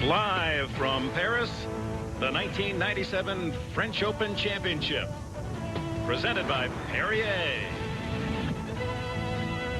Live from Paris, the 1997 French Open Championship, presented by Perrier.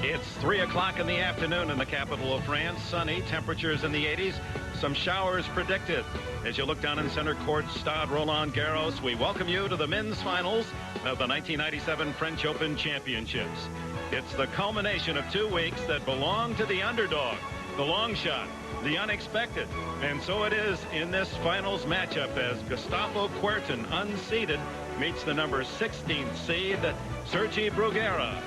It's 3 o'clock in the afternoon in the capital of France. Sunny, temperatures in the 80s, some showers predicted. As you look down in center court, Stade Roland Garros, we welcome you to the men's finals of the 1997 French Open Championships. It's the culmination of 2 weeks that belong to the underdog, the long shot, the unexpected. And so it is in this finals matchup as Gustavo Kuerten, unseeded, meets the number 16th seed, RG Bruguera.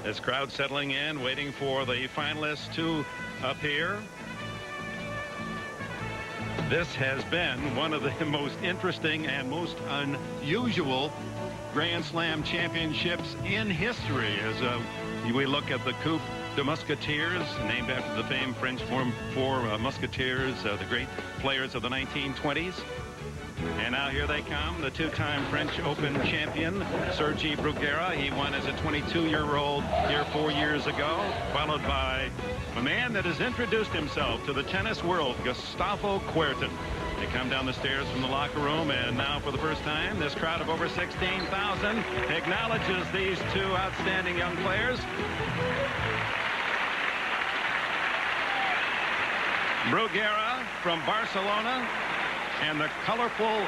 This crowd settling in, waiting for the finalists to appear. This has been one of the most interesting and most unusual Grand Slam championships in history as we look at the Coupe de Musketeers, named after the famed French four musketeers, the great players of the 1920s. And now here they come, the 2-time French Open champion, RG Bruguera. He won as a 22-year-old here 4 years ago, followed by a man that has introduced himself to the tennis world, Gustavo Kuerten. They come down the stairs from the locker room, and now for the first time, this crowd of over 16,000 acknowledges these 2 outstanding young players. Bruguera from Barcelona, and the colorful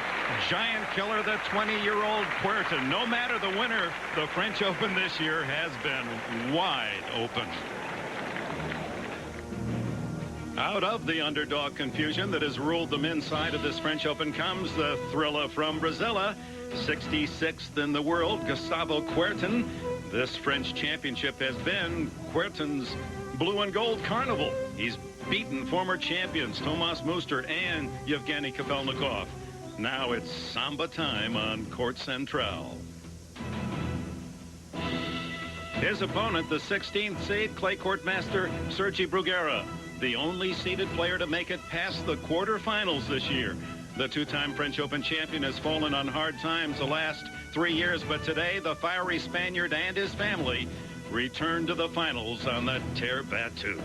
giant killer, the 20-year-old Kuerten. No matter the winner, the French Open this year has been wide open. Out of the underdog confusion that has ruled the men's side of this French Open comes the thriller from Brazil, 66th in the world, Gustavo Kuerten. This French championship has been Kuerten's blue and gold carnival. He's beaten former champions Thomas Muster and Yevgeny Kafelnikov. Now it's samba time on Court Central. His opponent, the 16th seed clay court master RG Bruguera, the only seeded player to make it past the quarterfinals this year. The 2-time French Open champion has fallen on hard times the last 3 years, but today the fiery Spaniard and his family return to the finals on the terre battue.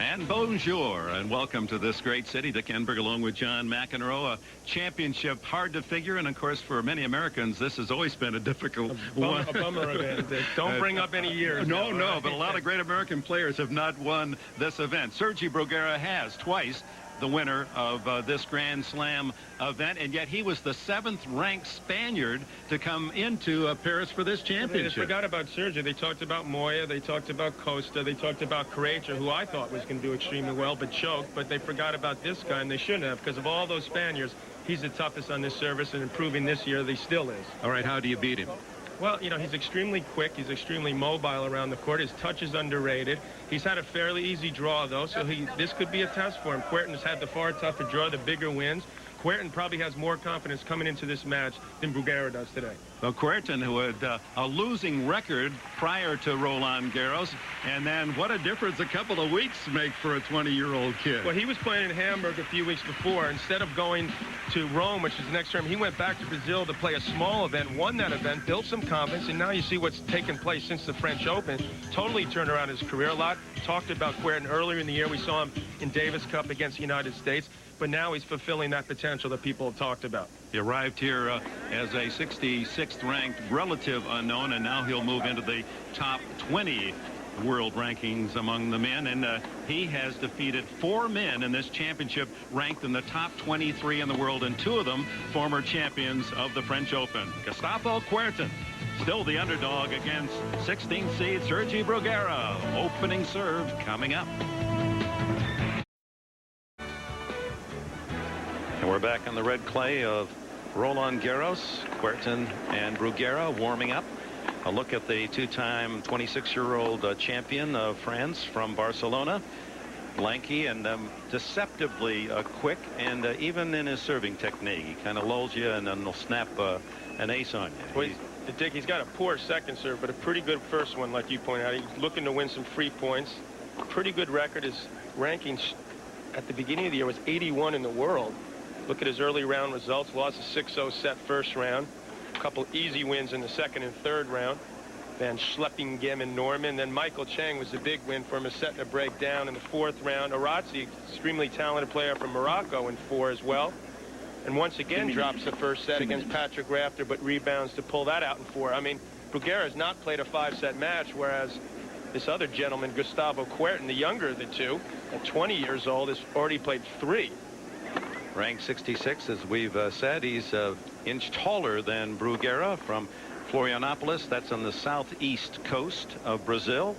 And bonjour, and welcome to this great city, Dick Enberg, along with John McEnroe. A championship hard to figure, and of course for many Americans this has always been a difficult one. A bummer event. Don't bring up any years. No, no, but a lot of great American players have not won this event. RG Bruguera has twice, the winner of this Grand Slam event, and yet he was the 7th ranked Spaniard to come into Paris for this championship. They forgot about Sergio. They talked about Moya, they talked about Costa, they talked about Creator, who I thought was going to do extremely well but choked, but they forgot about this guy, and they shouldn't have, because of all those Spaniards, he's the toughest on this service, and improving this year, he still is. All right, how do you beat him? Well, you know, he's extremely quick. He's extremely mobile around the court. His touch is underrated. He's had a fairly easy draw, though, so this could be a test for him. Kuerten has had the far tougher draw, the bigger wins. Kuerten probably has more confidence coming into this match than Bruguera does today. Well, Kuerten, who had a losing record prior to Roland Garros, and then what a difference a couple of weeks make for a 20-year-old kid. Well, he was playing in Hamburg a few weeks before. Instead of going to Rome, which is the next term, he went back to Brazil to play a small event, won that event, built some confidence, and now you see what's taken place since the French Open. Totally turned around his career a lot. Talked about Kuerten earlier in the year. We saw him in Davis Cup against the United States. But now he's fulfilling that potential that people have talked about. He arrived here as a 66th ranked relative unknown, and now he'll move into the top 20 world rankings among the men, and he has defeated 4 men in this championship ranked in the top 23 in the world, and 2 of them former champions of the French Open. Gustavo Kuerten, still the underdog against 16th seed RG Bruguera. Opening serve coming up. And we're back on the red clay of Roland Garros. Kuerten and Bruguera warming up. A look at the 2-time 26-year-old champion of France from Barcelona. Lanky and deceptively quick, and even in his serving technique. He kind of lulls you and then he'll snap an ace on you. Well, Dick, he's got a poor second serve, but a pretty good first one, like you pointed out. He's looking to win some free points. Pretty good record. His ranking at the beginning of the year was 81 in the world. Look at his early round results. Lost a 6-0 set first round. A couple easy wins in the second and third round. Van Schleppingem and Norman. Then Michael Chang was a big win for him, setting a break down in the 4th round. Arazi, extremely talented player from Morocco, in 4 as well. And once again drops the first set against Patrick Rafter, but rebounds to pull that out in 4. I mean, Bruguera has not played a 5-set match, whereas this other gentleman, Gustavo Kuerten, the younger of the two, at 20 years old, has already played 3. Ranked 66, as we've said. He's an inch taller than Bruguera from Florianopolis. That's on the southeast coast of Brazil.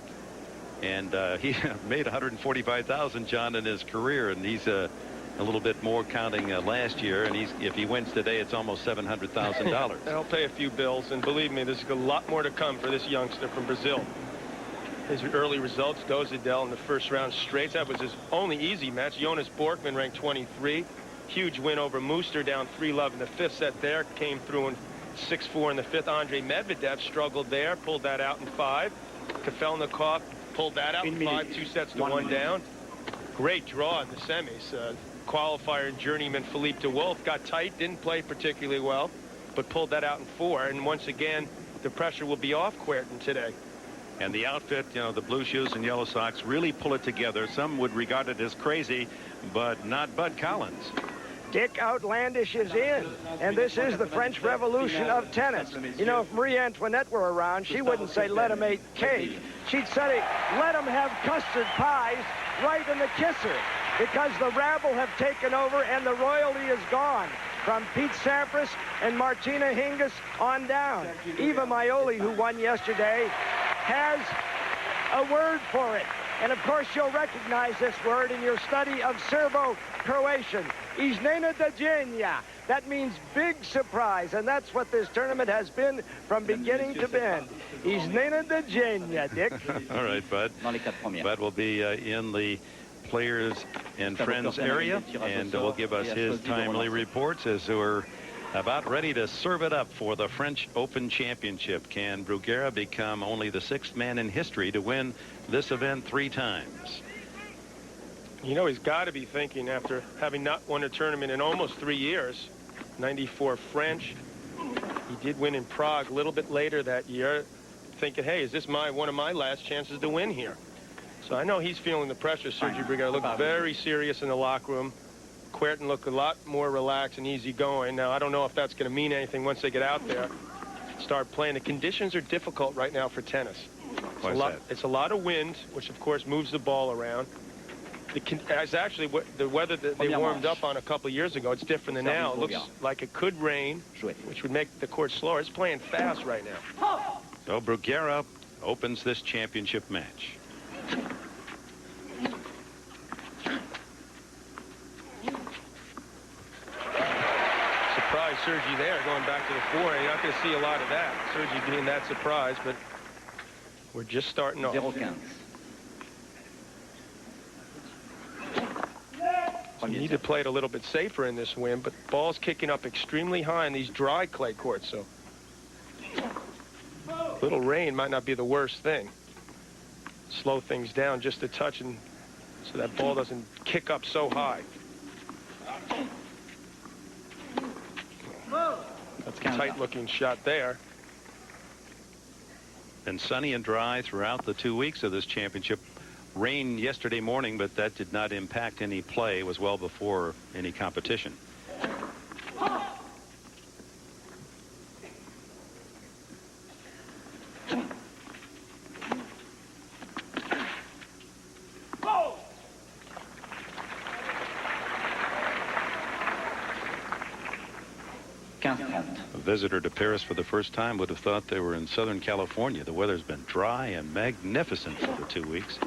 And he made $145,000, John, in his career. And he's a little bit more counting last year. And if he wins today, it's almost $700,000. That'll pay a few bills. And believe me, there's a lot more to come for this youngster from Brazil. His early results, Dozadel in the 1st round straight. That was his only easy match. Jonas Borkman ranked 23. Huge win over Mooster, down 3-love in the 5th set there. Came through in 6-4 in the 5th. Andre Medvedev struggled there, pulled that out in 5. Kafelnikov pulled that out in 5, 2 sets to 1 down. Great draw in the semis. Qualifier and journeyman Philippe de Wolf got tight, didn't play particularly well, but pulled that out in 4. And once again, the pressure will be off Kuerten today. And the outfit, you know, the blue shoes and yellow socks really pull it together. Some would regard it as crazy, but not Bud Collins. Dick Outlandish is in, and this is the French Revolution of tennis. You know, if Marie Antoinette were around, she wouldn't say let him eat cake. She'd say let him have custard pies right in the kisser, because the rabble have taken over and the royalty is gone. From Pete Sampras and Martina Hingis on down. Eva Maioli, who won yesterday, has a word for it. And of course, you'll recognize this word in your study of Serbo-Croatian. Iznena Dejenia. That means big surprise, and that's what this tournament has been from beginning to end. Iznena Dejenia, Dick. All right, Bud. Bud will be in the Players and Friends area, and will give us his timely reports as we're about ready to serve it up for the French Open Championship. Can Bruguera become only the 6th man in history to win this event 3 times? You know, he's got to be thinking, after having not won a tournament in almost 3 years, 94 French. He did win in Prague a little bit later that year, thinking, hey, is this one of my last chances to win here? So I know he's feeling the pressure. Sergi Bruguera looked very serious in the locker room. Kuerten looked a lot more relaxed and easygoing. Now, I don't know if that's going to mean anything once they get out there, start playing. The conditions are difficult right now for tennis. It's a lot of wind, which, of course, moves the ball around. It's actually the weather that they warmed up on a couple of years ago. It's different than now. It looks like it could rain, which would make the court slower. It's playing fast right now. So Bruguera opens this championship match. Surprise Sergi there, going back to the 4. You're not going to see a lot of that. Sergi being that surprised, but we're just starting off. You need to play it a little bit safer in this wind, but ball's kicking up extremely high in these dry clay courts, so a little rain might not be the worst thing. Slow things down just a touch, and so that ball doesn't kick up so high. That's a tight-looking shot there. Been sunny and dry throughout the 2 weeks of this championship. Rain yesterday morning, but that did not impact any play. It was well before any competition. A visitor to Paris for the first time would have thought they were in Southern California. The weather's been dry and magnificent for the 2 weeks.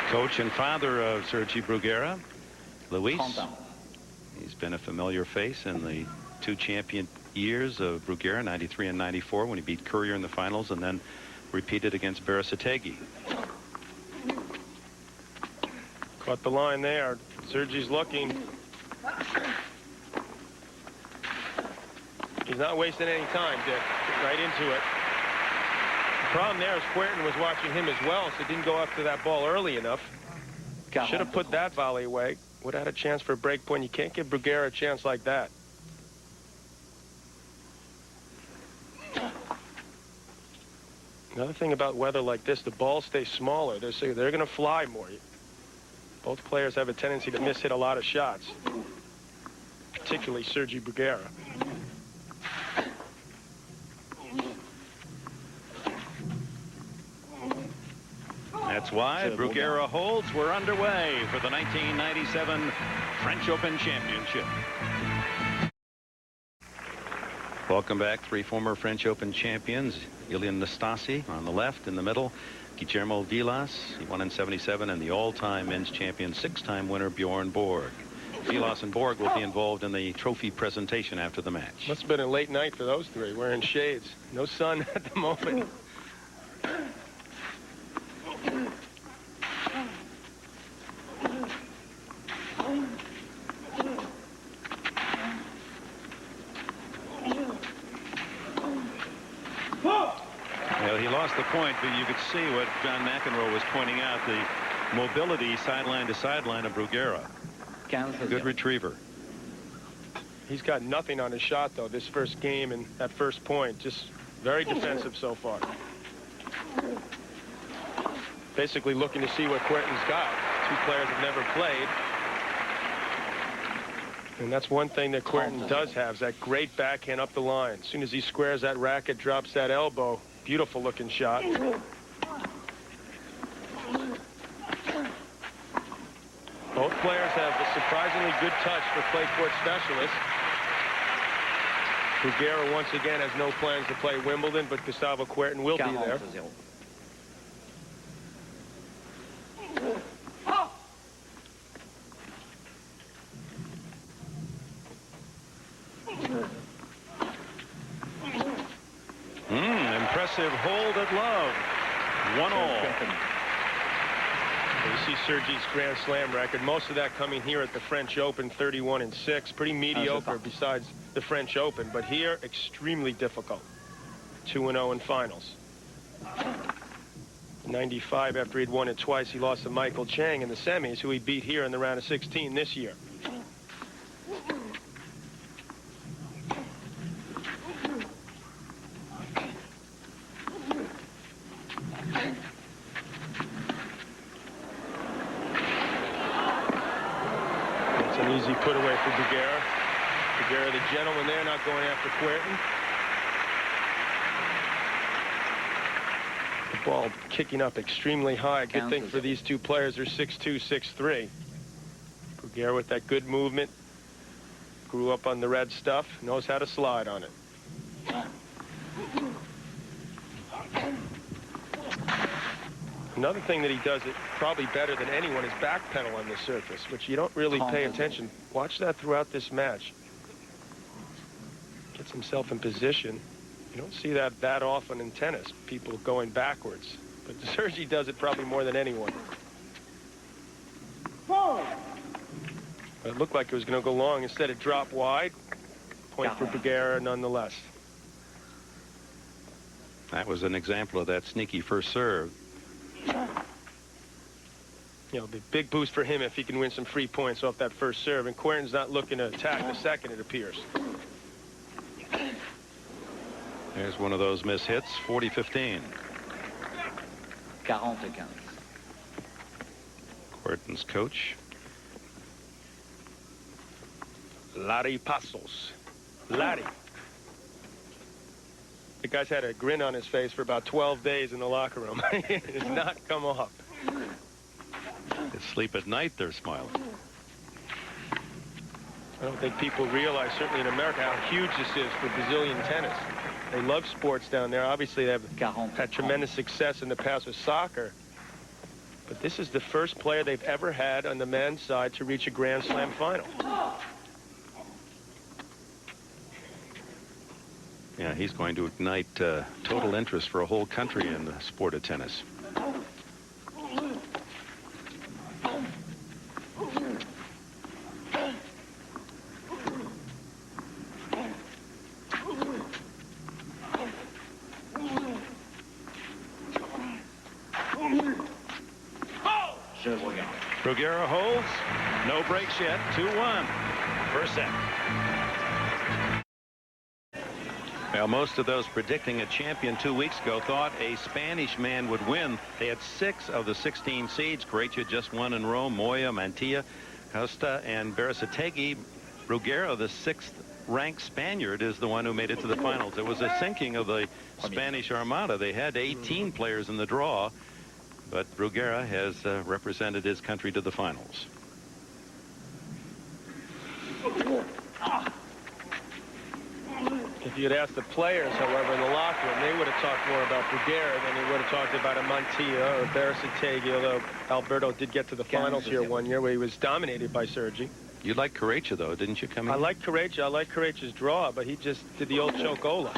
Coach and father of Sergi Bruguera, Luis. He's been a familiar face in the 2 champion years of Bruguera, 93 and 94, when he beat Courier in the finals and then repeated against Berasategui. Caught the line there. Sergi's looking. He's not wasting any time, Dick. Get right into it. The problem there is Kuerten was watching him as well, so didn't go after that ball early enough. Should have put that volley away. Would have had a chance for a break point. You can't give Bruguera a chance like that. Another thing about weather like this, the balls stay smaller. They're going to fly more. Both players have a tendency to miss hit a lot of shots, particularly Sergi Bruguera. That's why Bruguera holds. We're underway for the 1997 French Open Championship. Welcome back. Three former French Open champions. Ilian Nastasi on the left, in the middle, Guillermo Vilas. He won in '77, and the all-time men's champion, six-time winner Bjorn Borg. Vilas and Borg will be involved in the trophy presentation after the match. Must have been a late night for those three, wearing shades. No sun at the moment. Well, he lost the point, but you could see what John McEnroe was pointing out, the mobility sideline to sideline of Bruguera. Good retriever. He's got nothing on his shot, though, this first game and that first point. Just very defensive so far. Basically looking to see what Kuerten's got. Two players have never played. And that's one thing that Kuerten does have, is that great backhand up the line. As soon as he squares that racket, drops that elbow. Beautiful looking shot. Both players have a surprisingly good touch for clay court specialists. Bruguera once again has no plans to play Wimbledon, but Gustavo Kuerten will be there. Impressive hold at love. 1-all. You see Sergi's Grand Slam record. Most of that coming here at the French Open, 31-6. Pretty mediocre besides the French Open, but here extremely difficult. 2-0 in finals. 95, after he'd won it twice, he lost to Michael Chang in the semis, who he beat here in the round of 16 this year. It's an easy put away for Bruguera. Bruguera, the gentleman there, not going after Kuerten. The ball kicking up extremely high. Good thing for these two players. They're 6'2", 6'3". Bruguera with that good movement. Grew up on the red stuff. Knows how to slide on it. Another thing that he does it probably better than anyone is backpedal on the surface, which you don't really pay attention. Watch that throughout this match. Gets himself in position. You don't see that often in tennis, people going backwards. But Sergi does it probably more than anyone. But it looked like it was going to go long. Instead, it dropped wide. Point for Bruguera nonetheless. That was an example of that sneaky first serve. You know, the big boost for him if he can win some free points off that first serve. And Kuerten's not looking to attack the second, it appears. There's one of those miss hits, 40-15. 40-15. Kuerten's coach. Larry Passos. Larry. The guy's had a grin on his face for about 12 days in the locker room. It has not come off. They sleep at night, they're smiling. I don't think people realize, certainly in America, how huge this is for Brazilian tennis. They love sports down there. Obviously, they have had tremendous success in the past with soccer. But this is the first player they've ever had on the men's side to reach a Grand Slam final. Yeah, he's going to ignite total interest for a whole country in the sport of tennis. Bruguera holds. No breaks yet. 2-1. First set. Well, most of those predicting a champion 2 weeks ago thought a Spanish man would win. They had 6 of the 16 seeds. Croatia just won in Rome. Moya, Mantilla, Costa, and Berasategui. Bruguera, the 6th ranked Spaniard, is the one who made it to the finals. It was a sinking of the Spanish Armada. They had 18 players in the draw, but Bruguera has represented his country to the finals. If you had asked the players, however, in the locker room, they would have talked more about Bruguera than they would have talked about a Mantilla or Berasategui, although Alberto did get to the finals here one year where he was dominated by Sergi. You liked Croatia, though, didn't you, come in? I like Croatia. I like Croatia's draw, but he just did the old chokeola.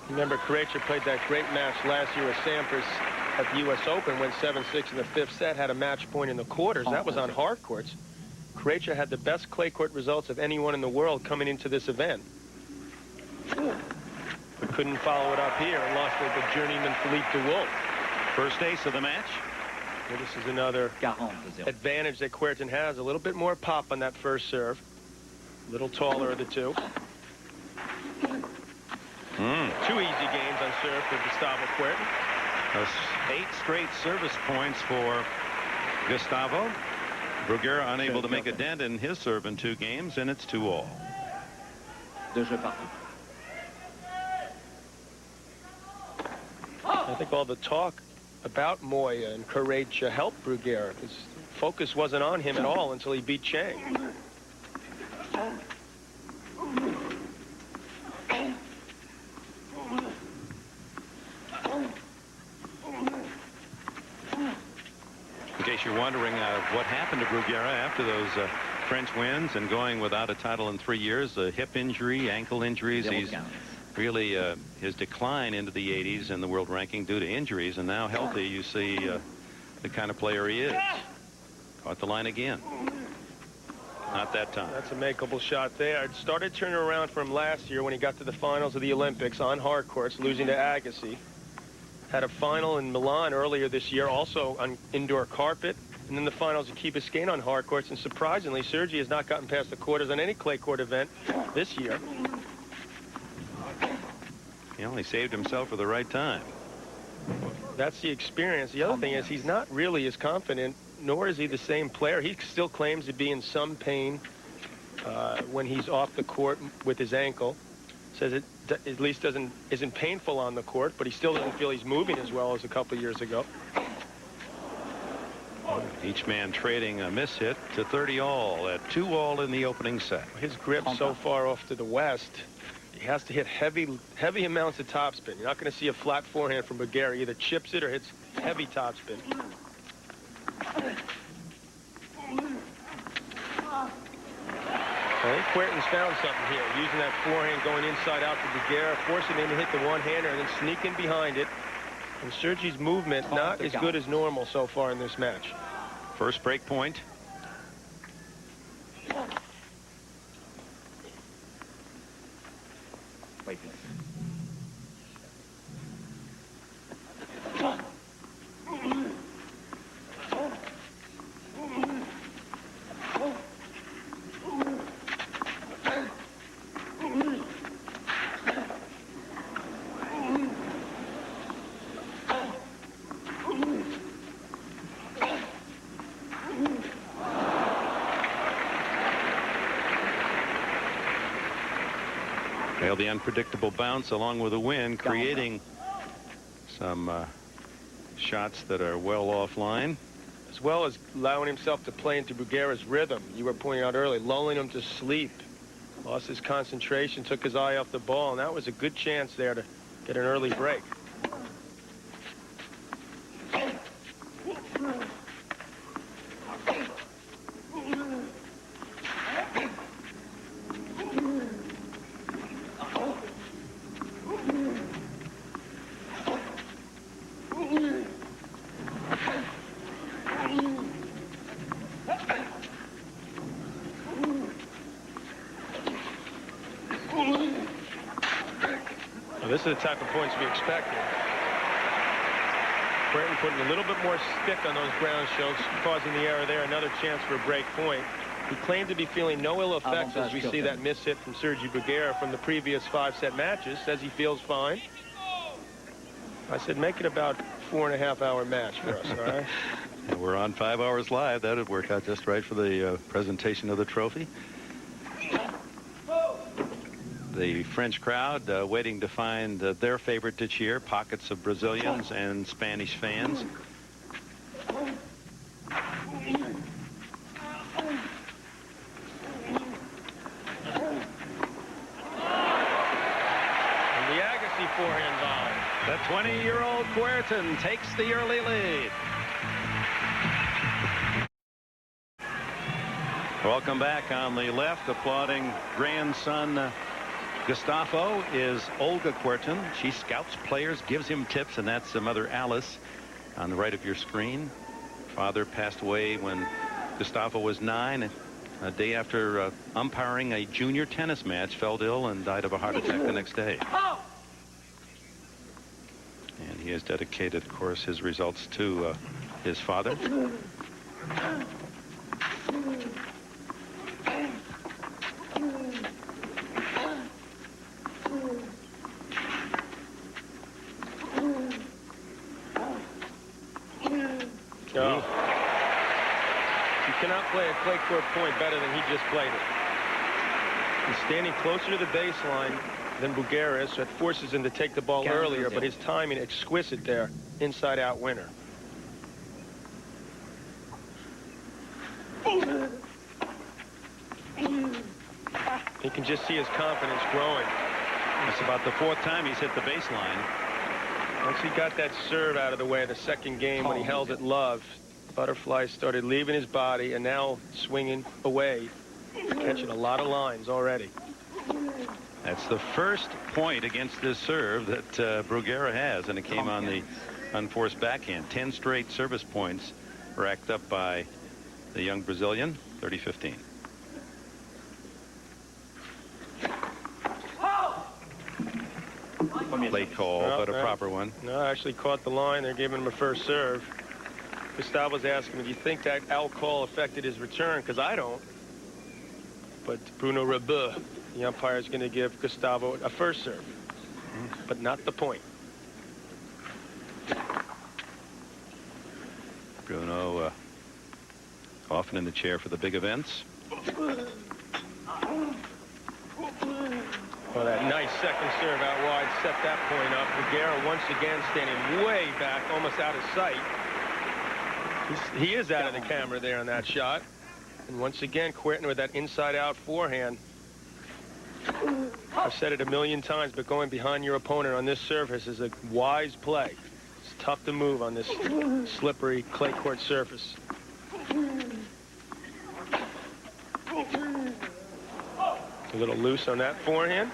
Remember, Croatia played that great match last year with Sampras at the U.S. Open, went 7-6 in the 5th set, had a match point in the quarters. That was on hard courts. Croatia had the best clay court results of anyone in the world coming into this event. But couldn't follow it up here and lost to the journeyman Philippe DeWolf. First ace of the match. Well, this is another advantage that Kuerten has. A little bit more pop on that first serve. A little taller of the two. 2 easy games on serve for Gustavo Kuerten. 8 straight service points for Gustavo. Bruguera unable to make a dent in his serve in 2 games, and it's 2-all. I think all the talk about Moya and Croatia helped Bruguera. His focus wasn't on him at all until he beat Chang. In case you're wondering what happened to Bruguera after those French wins and going without a title in 3 years, a hip injury, ankle injuries. He's really his decline into the 80s in the world ranking due to injuries, and now healthy, you see the kind of player he is. Caught the line again. Not that time. That's a makeable shot there. It started turning around from last year when he got to the finals of the Olympics on hard courts, losing to Agassi. Had a final in Milan earlier this year, also on indoor carpet, and then the finals of Key Biscayne on hard courts. And surprisingly, Sergi has not gotten past the quarters on any clay court event this year. He only saved himself for the right time. That's the experience. The other thing is he's not really as confident, nor is he the same player. He still claims to be in some pain when he's off the court with his ankle. Says it at least isn't painful on the court, but he still doesn't feel he's moving as well as a couple of years ago. Each man trading a miss hit to 30-all at 2-all in the opening set. His grip so far off to the west, he has to hit heavy amounts of topspin. You're not going to see a flat forehand from Bruguera. Either chips it or hits heavy topspin. I think Kuerten's found something here, using that forehand going inside out to Bruguera, forcing him to hit the one-hander and then sneaking behind it. And Sergi's movement not as good as normal so far in this match. First break point. Wait, please. Well, the unpredictable bounce along with the wind creating some shots that are well offline. As well as allowing himself to play into Bruguera's rhythm. You were pointing out earlier, lulling him to sleep. Lost his concentration, took his eye off the ball, and that was a good chance there to get an early break. This is the type of points we expected. Kuerten putting a little bit more stick on those ground strokes, causing the error there. Another chance for a break point. He claimed to be feeling no ill effects as we see that miss hit from Sergi Bruguera from the previous 5-set matches. Says he feels fine. I said, make it about 4.5-hour match for us, all right? And we're on 5 hours live. That would work out just right for the presentation of the trophy. The French crowd waiting to find their favorite to cheer. Pockets of Brazilians and Spanish fans. And the Agassi forehand volley. The 20-year-old Kuerten takes the early lead. Welcome back. On the left, applauding grandson Gustavo is Olga Kuerten. She scouts players, gives him tips, and that's mother Alice on the right of your screen. Father passed away when Gustavo was 9. A day after umpiring a junior tennis match, fell ill and died of a heart attack the next day. And he has dedicated, of course, his results to his father. You cannot play a clay court point better than he just played it. He's standing closer to the baseline than Bruguera is, so it forces him to take the ball earlier, but his timing exquisite there. Inside out winner. You can just see his confidence growing. That's about the 4th time he's hit the baseline. Once he got that serve out of the way, the second game when he held it love, butterfly started leaving his body and now swinging away, catching a lot of lines already. That's the first point against this serve that Bruguera has, and it came on the unforced backhand. 10 straight service points racked up by the young Brazilian. 30-15. Late call, but a proper one. No, actually caught the line. They're giving him a first serve. Gustavo's asking him, do you think that out call affected his return? Because I don't. But Bruno Rebeu, the umpire, is going to give Gustavo a first serve, but not the point. Bruno often in the chair for the big events. Well, that nice second serve out wide set that point up. Bruguera once again standing way back, almost out of sight. He is out of the camera there on that shot. And once again, Kuerten with that inside-out forehand. I've said it a million times, but going behind your opponent on this surface is a wise play. It's tough to move on this slippery clay court surface. A little loose on that forehand.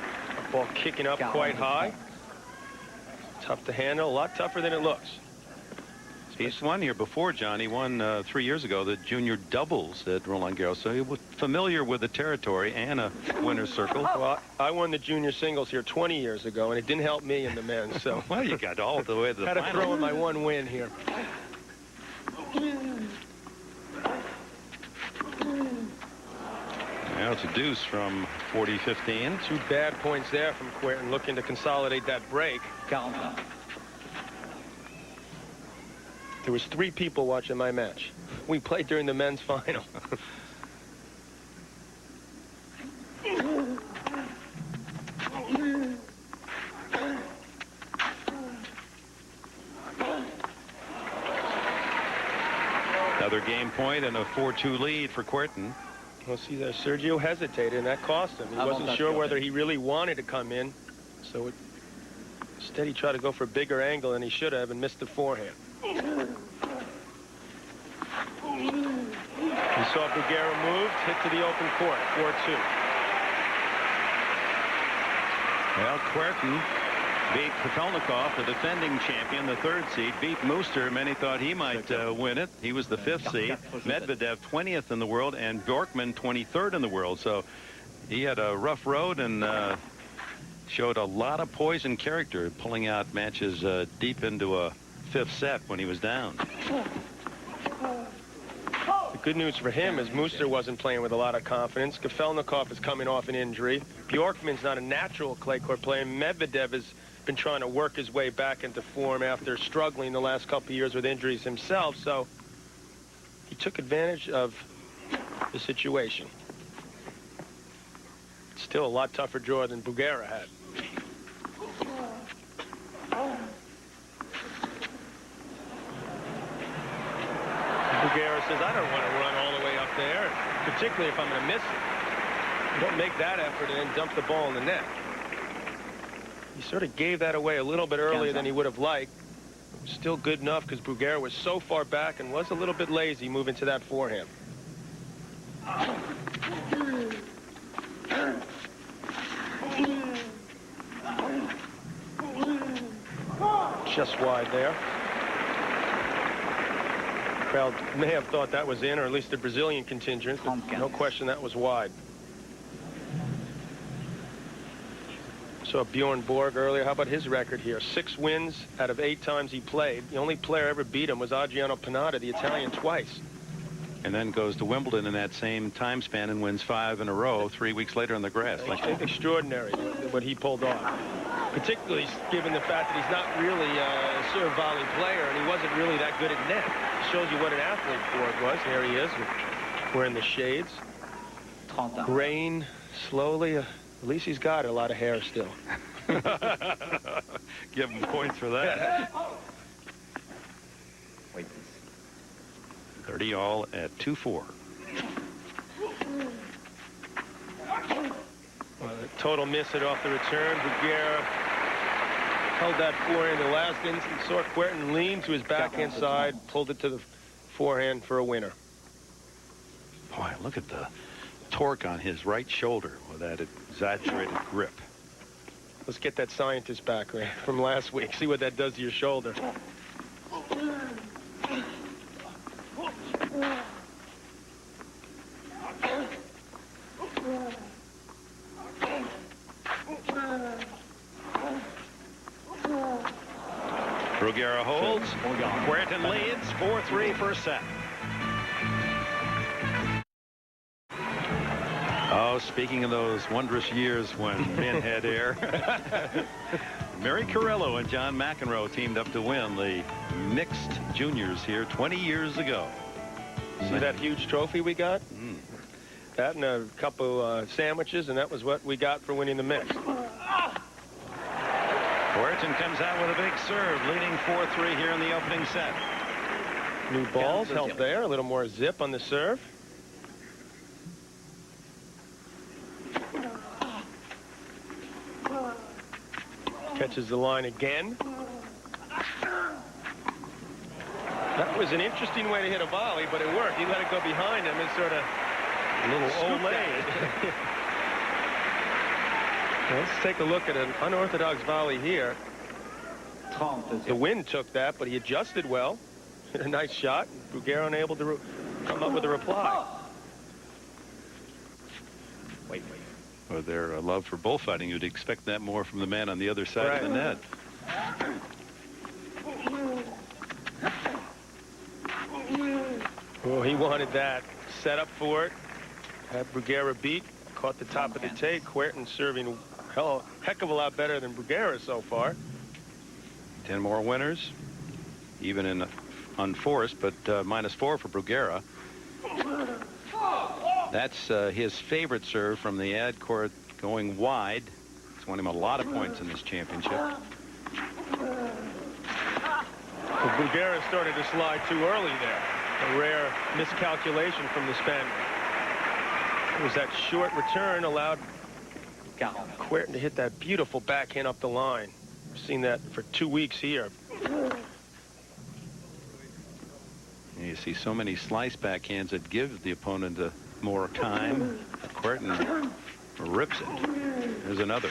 Ball kicking up quite high. Tough to handle, a lot tougher than it looks. He's won here before, John. He won 3 years ago the junior doubles at Roland Garros, so he was familiar with the territory and a winner's circle. Well, I won the junior singles here 20 years ago, and it didn't help me in the men's. So well, you got all the way to the final. Had to throw in my one win here. Now it's a deuce from 40-15. 2 bad points there from Kuerten, looking to consolidate that break. There was 3 people watching my match. We played during the men's final. Another game point and a 4-2 lead for Kuerten. Well, see there, Sergio hesitated, and that cost him. He wasn't sure whether he really wanted to come in, so instead he tried to go for a bigger angle than he should have and missed the forehand. He saw Bruguera moved, hit to the open court, 4-2. Well, Kuerten beat Kotelnikov, the defending champion, the 3rd seed, beat Mooster. Many thought he might win it. He was the 5th seed. Medvedev 20th in the world, and Bjorkman 23rd in the world. So he had a rough road and showed a lot of poise and character, pulling out matches deep into a fifth set when he was down. The good news for him is Muster wasn't playing with a lot of confidence. Kafelnikov is coming off an injury. Bjorkman's not a natural clay court player. Medvedev has been trying to work his way back into form after struggling the last couple of years with injuries himself. So he took advantage of the situation. Still a lot tougher draw than Bruguera had. Bruguera says, I don't want to run all the way up there, particularly if I'm going to miss it. You don't make that effort and then dump the ball in the net. He sort of gave that away a little bit earlier than he would have liked. It was still good enough because Bruguera was so far back and was a little bit lazy moving to that forehand. Just wide there. Crowd may have thought that was in, or at least the Brazilian contingent. No question that was wide. Saw Bjorn Borg earlier. How about his record here? 6 wins out of 8 times he played. The only player ever beat him was Adriano Panatta, the Italian, twice. And then goes to Wimbledon in that same time span and wins 5 in a row 3 weeks later on the grass. Extraordinary what he pulled off. Particularly given the fact that he's not really a serve volley player and he wasn't really that good at net. Shows you what an athlete Borg was. There he is, wearing the shades. Graying slowly. At least he's got a lot of hair still. Give him points for that. 30 all at 2-4. Total miss it off the return. Bruguera held that forehand in the last instance. Saw Kuerten lean to his backhand side, pulled it to the forehand for a winner. Boy, look at the torque on his right shoulder with that exaggerated grip. Let's get that scientist back from last week. See what that does to your shoulder. Bruguera holds. Kuerten leads 4-3 first set. Oh, speaking of those wondrous years when men had air. Mary Carrillo and John McEnroe teamed up to win the mixed juniors here 20 years ago. See that huge trophy we got? That and a couple sandwiches, and that was what we got for winning the mix. Kuerten comes out with a big serve, leading 4-3 here in the opening set. New balls help there, a little more zip on the serve. Catches the line again. That was an interesting way to hit a volley, but it worked. He let it go behind him and sort of a little Olay. Let's take a look at an unorthodox volley here. The wind took that, but he adjusted well. Hit a nice shot. Bruguera unable to come up with a reply. With their love for bullfighting, you'd expect that more from the man on the other side of the net. Well, he wanted that. Set up for it. Had Bruguera beat. Caught the top of the take. Kuerten serving a heck of a lot better than Bruguera so far. 10 more winners. Even in unforced, but -4 for Bruguera. That's his favorite serve from the ad court going wide. It's won him a lot of points in this championship. Well, Bruguera started to slide too early there. A rare miscalculation from the Spaniard. It was that short return allowed Kuerten to hit that beautiful backhand up the line. We've seen that for 2 weeks here. You see so many slice backhands that give the opponent more time. Kuerten rips it. There's another.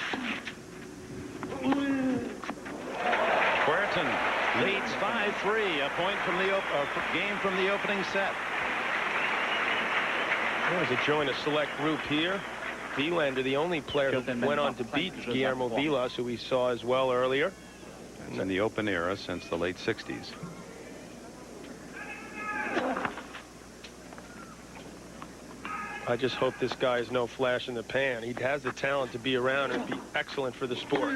Kuerten leads 5-3, a point from the game from the opening set. As they join a select group here, Wilander, the only player who went on to beat Guillermo Vilas, who we saw as well earlier. It's in the open era since the late 60s. I just hope this guy is no flash in the pan. He has the talent to be around and be excellent for the sport.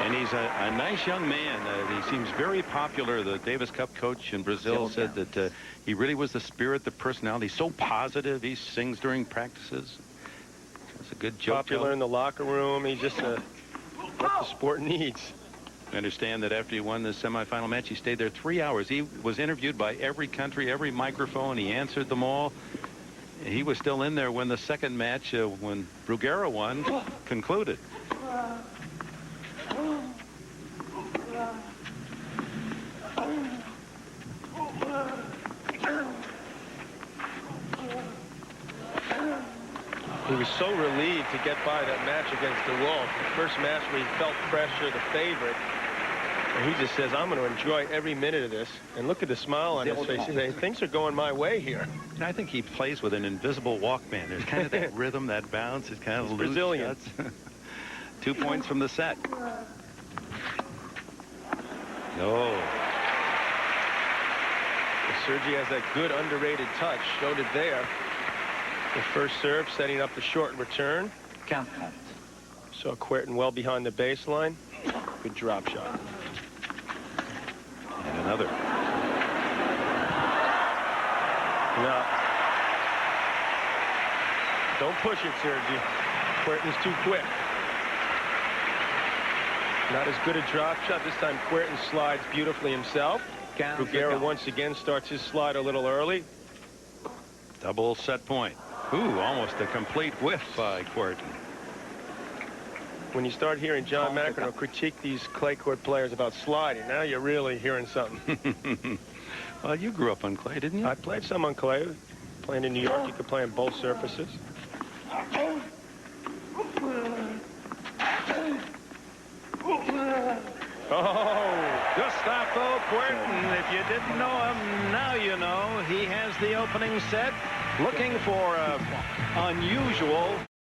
And he's a nice young man. He seems very popular. The Davis Cup coach in Brazil said that he really was the spirit, the personality. So positive. He sings during practices. It's a good joke. Popular in the locker room. He's just what the sport needs. I understand that after he won the semifinal match, he stayed there 3 hours. He was interviewed by every country, every microphone. He answered them all. He was still in there when the second match, when Bruguera won, concluded. He was so relieved to get by that match against DeWalt. The first match where he felt pressure, the favorite. And he just says, I'm going to enjoy every minute of this. And look at the smile on his face. He says, things are going my way here. And I think he plays with an invisible Walkman. There's kind of that rhythm, that bounce. It's kind of loose Brazilian. 2 points from the set. No. Sergi has that good underrated touch. Showed it there. The first serve setting up the short return. So Kuerten well behind the baseline. Good drop shot. And another. No. Don't push it, Sergi. Kuerten's too quick. Not as good a drop shot. This time Kuerten slides beautifully himself. Bruguera once again starts his slide a little early. Double set point. Ooh, almost a complete whiff by Kuerten. When you start hearing John McEnroe critique these clay court players about sliding, now you're really hearing something. Well, you grew up on clay, didn't you? I played some on clay. Playing in New York, you could play on both surfaces. Oh, Gustavo Kuerten. If you didn't know him, now you know. He has the opening set. Looking for a unusual